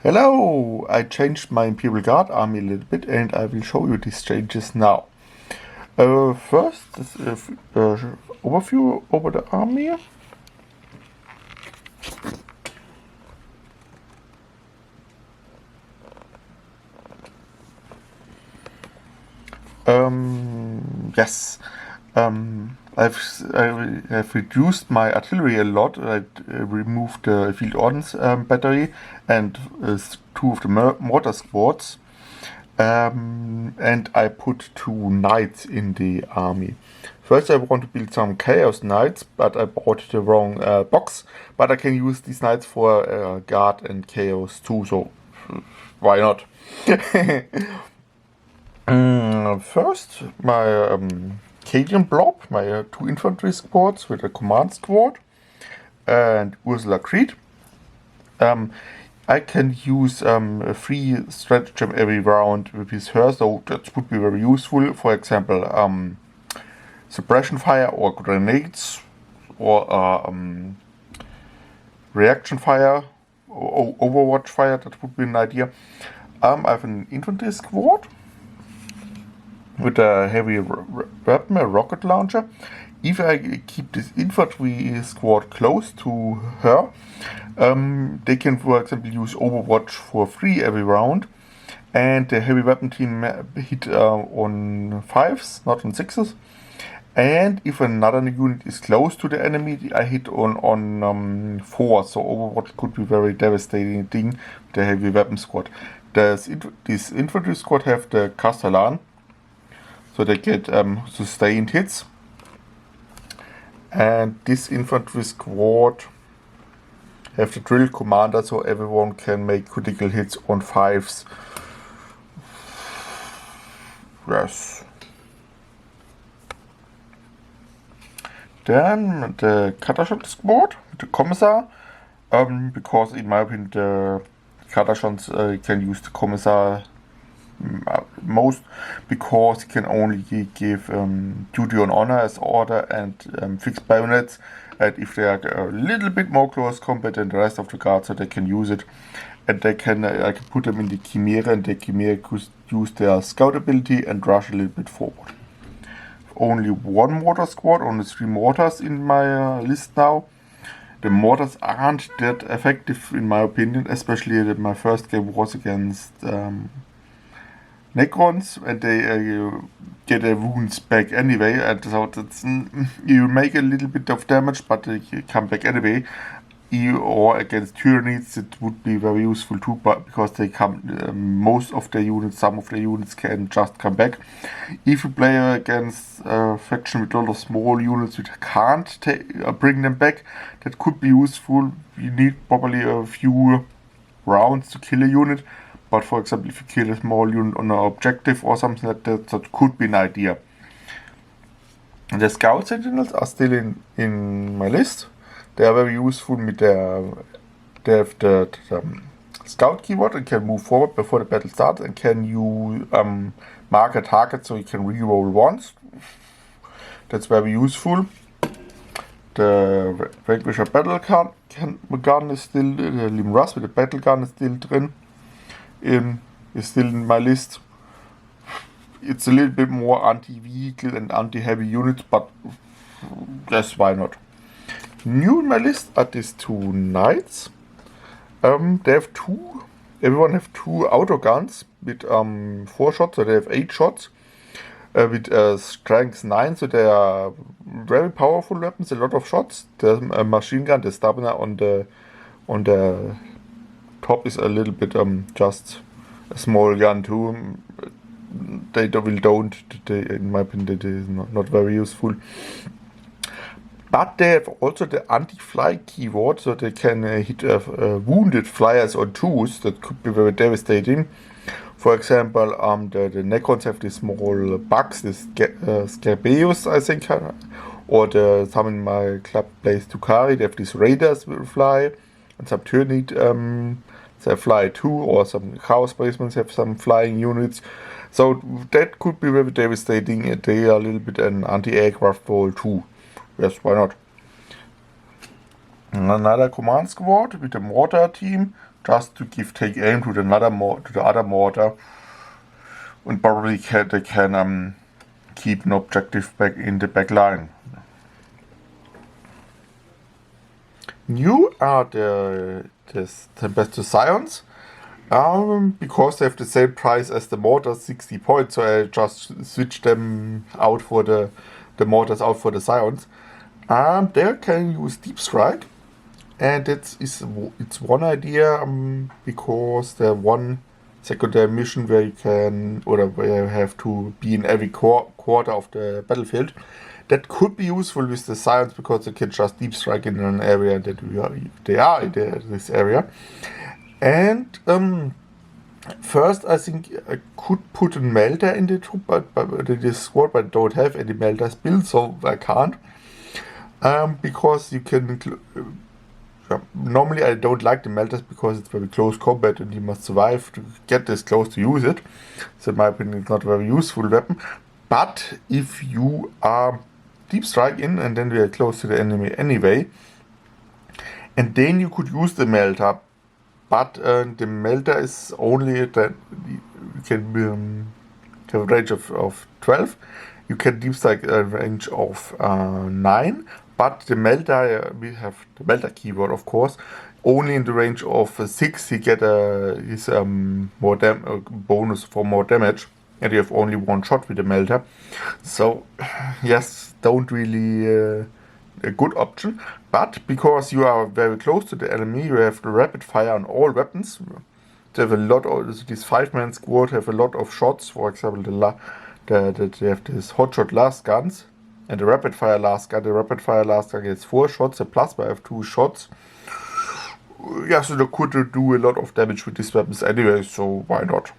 Hello! I changed my Imperial Guard army a little bit and I will show you these changes now. First, this overview over the army. Yes. I have reduced my artillery a lot. I removed the field ordnance battery and two of the mortar squads. And I put 2 knights in the army. First I want to build some chaos knights, but I bought the wrong box. But I can use these knights for guard and chaos too, so why not? First, my Cadian blob, my 2 infantry squads with a command squad, and Ursula Creed. I can use a free stratagem every round with her, so that would be very useful. For example, suppression fire or grenades, or reaction fire, or overwatch fire, that would be an idea. I have an infantry squad with a heavy weapon, a rocket launcher. If I keep this infantry squad close to her, they can, for example, use Overwatch for free every round. And the heavy weapon team hit on 5s, not on 6s. And if another unit is close to the enemy, I hit on 4. So Overwatch could be very devastating thing with the heavy weapon squad. This infantry squad have the Castellan, so they get sustained hits. And this infantry squad have the drill commander, so everyone can make critical hits on 5s. Yes. Then the Katashon squad, the Commissar, because in my opinion the Katashons can use the Commissar most, because he can only give duty on honor as order and fixed bayonets, and if they are a little bit more close combat than the rest of the guard, so they can use it. And they can I can put them in the Chimera, and the Chimera could use their scout ability and rush a little bit forward. Only 1 mortar squad, only 3 mortars in my list now. The mortars aren't that effective in my opinion, especially my first game was against Necrons, and they get their wounds back anyway, and so that's, you make a little bit of damage, but they come back anyway. Or against Tyranids, it would be very useful too, but because they come, most of their units, some of their units can just come back. If you play against a faction with a lot of small units which can't bring them back, that could be useful. You need probably a few rounds to kill a unit. But for example, if you kill a small unit on an objective or something like that, that could be an idea. And the Scout Sentinels are still in my list. They are very useful with they have the Scout keyword and can move forward before the battle starts, and can you mark a target so you can reroll once. That's very useful. The Vanquisher Battle Gun is still, the Limras with the Battle Gun is still drin. Is still in my list. It's a little bit more anti-vehicle and anti-heavy units, but yes, why not? New in my list are these 2 knights. They have everyone have 2 auto guns with 4 shots, so they have 8 shots. With strength 9, so they are very powerful weapons, a lot of shots. The machine gun, the stamina on the top is a little bit just a small gun too. They in my opinion, it is not very useful. But they have also the anti-fly keyword, so they can hit wounded flyers on 2s. That could be very devastating. For example, the Necrons have these small bugs, this Scarbeus, I think, or some in my club plays Tukari. They have these raiders will fly, and some Tyrannid they fly too, or some Chaos Basements have some flying units. So that could be very devastating. They are a little bit an anti-aircraft role too. Yes, why not? Another command squad with a mortar team just to take aim to the other mortar, and probably they can keep an objective back in the back line. New are the Scions, because they have the same price as the mortars, 60 points. So I just switch them out for the mortars out for the Scions. They can use Deep Strike, and it's one idea, because the one secondary mission where you can, or where you have to be in every quarter of the battlefield. That could be useful with the Scions, because they can just deep strike in an area that they are in this area. And first, I think I could put a melter in the troop, but this squad, but I don't have any melters built, so I can't. Because you can. Normally, I don't like the melters because it's very close combat and you must survive to get this close to use it. So, in my opinion, it's not a very useful weapon. But if you are deep strike in, and then we are close to the enemy anyway, and then you could use the melter. But the melter is only that you can have a range of 12. You can deep strike a range of 9. But the melter, we have the melter keyword, of course. Only in the range of 6, he get his bonus for more damage, and you have only one shot with the melter. So, yes, don't really a good option. But because you are very close to the enemy, you have the rapid fire on all weapons. They have a lot of this 5-man squad have a lot of shots. For example, they have this hotshot last guns. And the rapid fire last gun. The rapid fire last gun gets 4 shots. The plasma have 2 shots. Yeah, so they could do a lot of damage with these weapons anyway, so why not?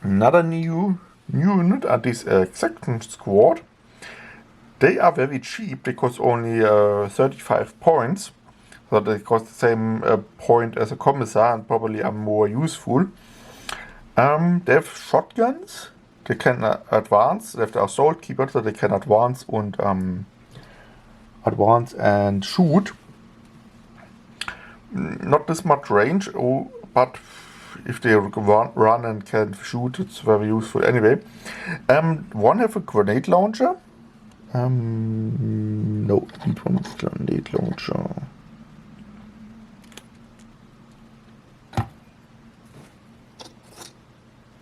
Another new unit are this Exaction Squad. They are very cheap. They cost only 35 points. So they cost the same point as a Commissar and probably are more useful. They have shotguns. They can advance. They have the assault keeper, so they can advance and shoot. Not this much range, but if they run and can shoot, it's very useful anyway. One have a grenade launcher. No, need one grenade launcher.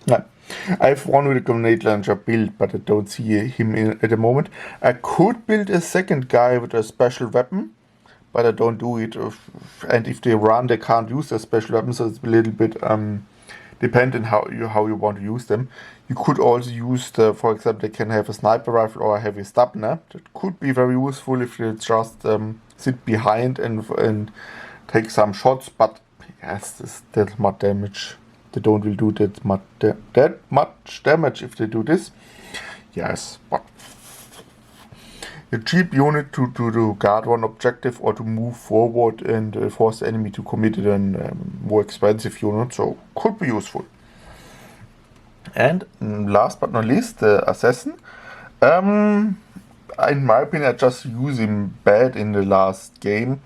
No. I have one with a grenade launcher built, but I don't see him at the moment. I could build a second guy with a special weapon, but I don't do it. And if they run, they can't use their special weapon, so it's a little bit dependent how you want to use them. You could also use for example, they can have a sniper rifle or a heavy stabner. That could be very useful if they just sit behind and take some shots. But yes, that's much damage. They don't will do that much damage if they do this. Yes, but a cheap unit to guard one objective or to move forward and force the enemy to commit a more expensive unit, so could be useful. And last but not least, the Assassin. In my opinion, I just use him bad in the last game.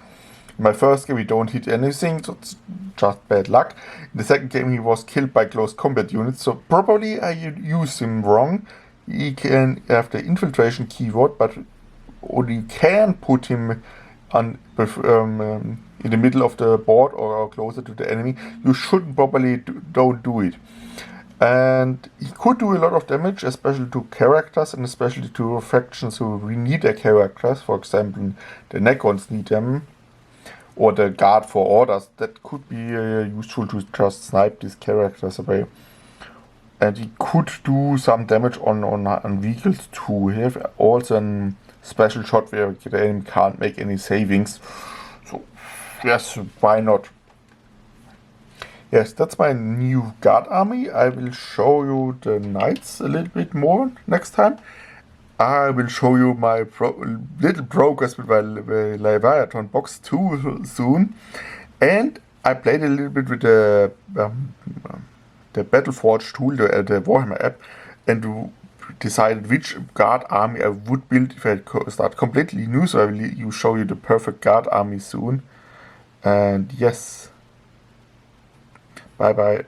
In my first game, he don't hit anything, so it's just bad luck. In the second game, he was killed by close combat units, so probably I used him wrong. He can have the infiltration keyword, but you can put him on in the middle of the board or closer to the enemy. You shouldn't probably don't do it. And he could do a lot of damage, especially to characters and especially to factions who need their characters. For example, the Necrons need them, or the Guard for Orders. That could be useful to just snipe these characters away. And he could do some damage on vehicles too. He have also a special shot where the enemy can't make any savings. So, yes, why not? Yes, that's my new guard army. I will show you the knights a little bit more next time. I will show you my little progress with my Leviathan box too soon. And I played a little bit with the Battleforge tool, the Warhammer app, and decided which guard army I would build if I start completely new. So I will show you the perfect guard army soon. And yes. Bye bye.